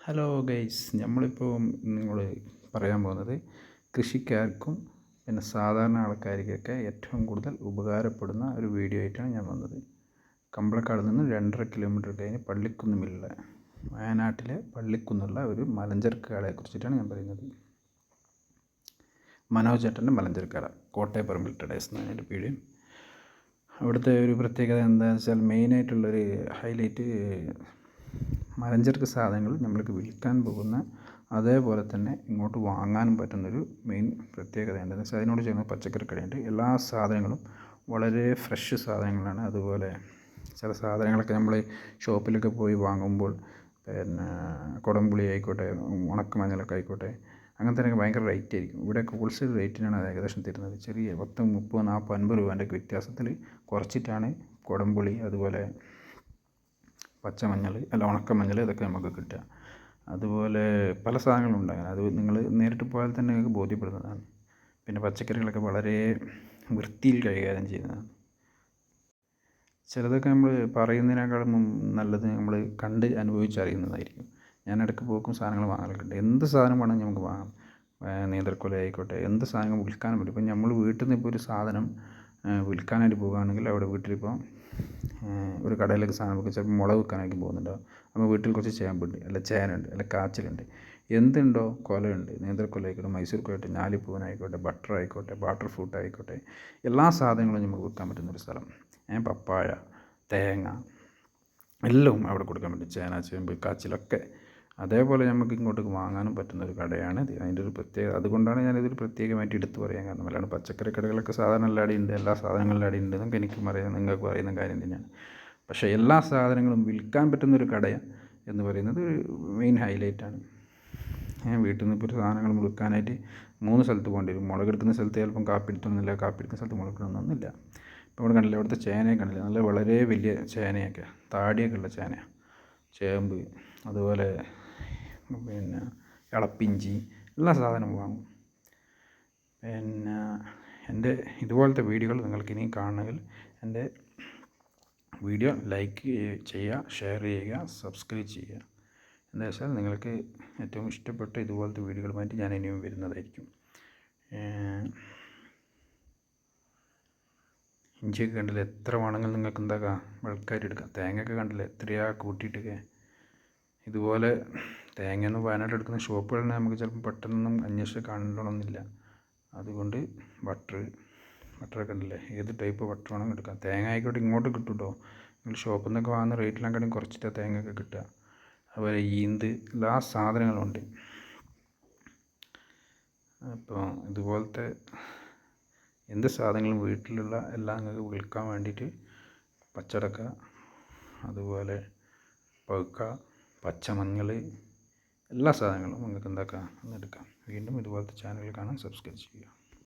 Hello guys, നമ്മളിപ്പോൾ നിങ്ങൾ പറയാൻ പോകുന്നത് കൃഷിക്കാർക്കും പിന്നെ സാധാരണ ആൾക്കാർക്കൊക്കെ ഏറ്റവും കൂടുതൽ ഉപകാരപ്പെടുന്ന ഒരു വീഡിയോ ആയിട്ടാണ് ഞാൻ വന്നത്. കമ്പളക്കാട് നിന്ന് 2.5 കിലോമീറ്റർ കഴിഞ്ഞ് പള്ളിക്കുന്നുമില്ല വയനാട്ടിലെ പള്ളിക്കുന്നുള്ള ഒരു മലഞ്ചരക്ക് കടയെ കുറിച്ചിട്ടാണ് ഞാൻ പറയുന്നത്. മനോജ് ചേട്ടൻ്റെ മലഞ്ചരക്ക് കട, കോട്ടയപ്പറമ്പിൽ ട്രേഡേഴ്സ് എന്നാണ് എൻ്റെ പേര്. അവിടുത്തെ ഒരു പ്രത്യേകത എന്താണെന്ന് വെച്ചാൽ മെയിനായിട്ടുള്ളൊരു ഹൈലൈറ്റ് മലഞ്ചരക്ക് സാധനങ്ങൾ നമ്മൾക്ക് വിൽക്കാൻ പോകുന്ന അതേപോലെ തന്നെ ഇങ്ങോട്ട് വാങ്ങാനും പറ്റുന്നൊരു മെയിൻ പ്രത്യേകത എന്താണെന്ന് വെച്ചാൽ അതിനോട് ചേർന്ന് പച്ചക്കറി കടയുണ്ട്. എല്ലാ സാധനങ്ങളും വളരെ ഫ്രഷ് സാധനങ്ങളാണ്. അതുപോലെ ചില സാധനങ്ങളൊക്കെ നമ്മൾ ഷോപ്പിലൊക്കെ പോയി വാങ്ങുമ്പോൾ പിന്നെ കുടംപുളി ആയിക്കോട്ടെ, ഉണക്കമഞ്ഞളൊക്കെ ആയിക്കോട്ടെ, അങ്ങനത്തെ ഭയങ്കര റേറ്റ് ആയിരിക്കും. ഇവിടെയൊക്കെ ഹോൾസെയിൽ റേറ്റിനാണ് അത് ഏകദേശം തരുന്നത്. ചെറിയ 10, 30, 40, 50 രൂപേൻ്റെയൊക്കെ വ്യത്യാസത്തിൽ കുറച്ചിട്ടാണ് കുടംപുളി, അതുപോലെ പച്ചമഞ്ഞൾ, ഉണക്കമഞ്ഞൾ ഇതൊക്കെ നമുക്ക് കിട്ടുക. അതുപോലെ പല സാധനങ്ങളുണ്ട്. അങ്ങനെ അത് നിങ്ങൾ നേരിട്ട് പോയാൽ തന്നെ നിങ്ങൾക്ക് ബോധ്യപ്പെടുന്നതാണ്. പിന്നെ പച്ചക്കറികളൊക്കെ വളരെ വൃത്തിയിൽ കൈകാര്യം ചെയ്യുന്നതാണ്. ചിലതൊക്കെ നമ്മൾ പറയുന്നതിനേക്കാളും നല്ലത് നമ്മൾ കണ്ട് അനുഭവിച്ചറിയുന്നതായിരിക്കും. ഞാൻ ഇടയ്ക്ക് പോക്കും സാധനങ്ങൾ വാങ്ങലുണ്ട്. എന്ത് സാധനം വേണമെങ്കിൽ നമുക്ക് വാങ്ങാം. നേന്ത്രക്കൊല ആയിക്കോട്ടെ, എന്ത് സാധനം വിൽക്കാനും പറ്റും. ഇപ്പം നമ്മൾ വീട്ടിൽ നിന്ന് ഇപ്പോൾ ഒരു സാധനം വിൽക്കാനായിട്ട് പോകുകയാണെങ്കിൽ അവിടെ വീട്ടിലിപ്പോൾ ഒരു കടയിലേക്ക് സാധനം വെക്കുക, ചിലപ്പോൾ മുളക് വെക്കാനായിട്ട് പോകുന്നുണ്ടാവും. അപ്പോൾ വീട്ടിൽ കുറച്ച് ചേമ്പുണ്ട്, അല്ല ചേനയുണ്ട്, അല്ല കാച്ചിലുണ്ട്, എന്തുണ്ടോ, കൊലയുണ്ട്, നേന്ത്രക്കൊല ആയിക്കോട്ടെ, മൈസൂർ കൊലയായിട്ട്, ഞാലിപ്പൂവനായിക്കോട്ടെ, ബട്ടർ ആയിക്കോട്ടെ, ബട്ടർ ഫ്രൂട്ട് ആയിക്കോട്ടെ, എല്ലാ സാധനങ്ങളും നമുക്ക് വിൽക്കാൻ പറ്റുന്നൊരു സ്ഥലം. പപ്പായ, തേങ്ങ എല്ലാം അവിടെ കൊടുക്കാൻ പറ്റും. ചേന, ചേമ്പ്, കാച്ചിലൊക്കെ അതേപോലെ നമുക്ക് ഇങ്ങോട്ട് വാങ്ങാനും പറ്റുന്നൊരു കടയാണ് ഇത്. അതിൻ്റെ ഒരു പ്രത്യേകത അതുകൊണ്ടാണ് ഞാനിതൊരു പ്രത്യേകമായിട്ട് എടുത്തു പറയാൻ കാരണം. അല്ലാണ്ട് പച്ചക്കറി കടകളൊക്കെ സാധാരണ എല്ലാവരും ഉണ്ട്, എല്ലാ സാധനങ്ങളിലും അവിടെ ഉണ്ട് എന്നൊക്കെ എനിക്കും അറിയാം, നിങ്ങൾക്ക് പറയുന്ന കാര്യം തന്നെയാണ്. പക്ഷേ എല്ലാ സാധനങ്ങളും വിൽക്കാൻ പറ്റുന്നൊരു കട എന്ന് പറയുന്നത് ഒരു മെയിൻ ഹൈലൈറ്റാണ്. വീട്ടിൽ നിന്ന് ഇപ്പോൾ ഒരു സാധനങ്ങൾ വിൽക്കാനായിട്ട് 3 സ്ഥലത്ത് പോകേണ്ടി വരും. മുളക് എടുക്കുന്ന സ്ഥലത്ത് ചിലപ്പം കാപ്പി എടുത്തൊന്നുമില്ല, കാപ്പി എടുക്കുന്ന സ്ഥലത്ത് മുളക് എടുക്കുന്നൊന്നുമില്ല. ഇപ്പോൾ ഇവിടെ കണ്ടില്ല, ഇവിടുത്തെ ചേനയൊക്കെ കണ്ടില്ല, നല്ല വളരെ വലിയ ചേനയൊക്കെ, താടിയൊക്കെ ഉള്ള ചേന, ചേമ്പ്, അതുപോലെ പിന്നെ ഇളപ്പിഞ്ചി, എല്ലാ സാധനവും വാങ്ങും. പിന്നെ എൻ്റെ ഇതുപോലത്തെ വീഡിയോകൾ നിങ്ങൾക്ക് ഇനിയും കാണണമെങ്കിൽ എൻ്റെ വീഡിയോ ലൈക്ക് ചെയ്യുക, ഷെയർ ചെയ്യുക, സബ്സ്ക്രൈബ് ചെയ്യുക. എന്താ വെച്ചാൽ നിങ്ങൾക്ക് ഏറ്റവും ഇഷ്ടപ്പെട്ട ഇതുപോലത്തെ വീഡിയോകളുമായിട്ട് ഞാൻ ഇനിയും വരുന്നതായിരിക്കും. ഇഞ്ചിയൊക്കെ കണ്ടില്ല, എത്ര വേണമെങ്കിലും നിങ്ങൾക്ക് എന്താക്കാം ബൾക്കായിട്ട് എടുക്കാം. തേങ്ങയൊക്കെ കണ്ടില്ല, എത്രയാ കൂട്ടിയിട്ടൊക്കെ. ഇതുപോലെ തേങ്ങയൊന്നും വയനാട്ടിൽ എടുക്കുന്ന ഷോപ്പുകളിൽ നമുക്ക് ചിലപ്പോൾ പെട്ടെന്നൊന്നും അന്വേഷിച്ച് കാണണമെന്നില്ല. അതുകൊണ്ട് ബട്ടറൊക്കെ ഉണ്ടല്ലേ, ഏത് ടൈപ്പ് ബട്ടർ വേണമെങ്കിൽ എടുക്കാം. തേങ്ങ ആയിക്കോട്ടെ ഇങ്ങോട്ട് കിട്ടും കേട്ടോ. നിങ്ങൾ ഷോപ്പിൽ നിന്നൊക്കെ വാങ്ങുന്ന റേറ്റിനെക്കാളും കുറച്ചിട്ടാണ് തേങ്ങയൊക്കെ കിട്ടുക. അതുപോലെ ഈന്ത്, എല്ലാ സാധനങ്ങളും ഉണ്ട്. അപ്പോൾ ഇതുപോലത്തെ എന്ത് സാധനങ്ങളും വീട്ടിലുള്ള എല്ലാം നിങ്ങൾക്ക് വിൽക്കാൻ വേണ്ടിയിട്ട് പച്ചടക്ക, അതുപോലെ പഴുക്ക, പച്ചമഞ്ഞൾ, എല്ലാ സാധനങ്ങളും നിങ്ങൾക്ക് എന്താക്കാം എന്നെടുക്കാം. വീണ്ടും ഇതുപോലത്തെ ചാനൽ കാണാൻ സബ്സ്ക്രൈബ് ചെയ്യുക.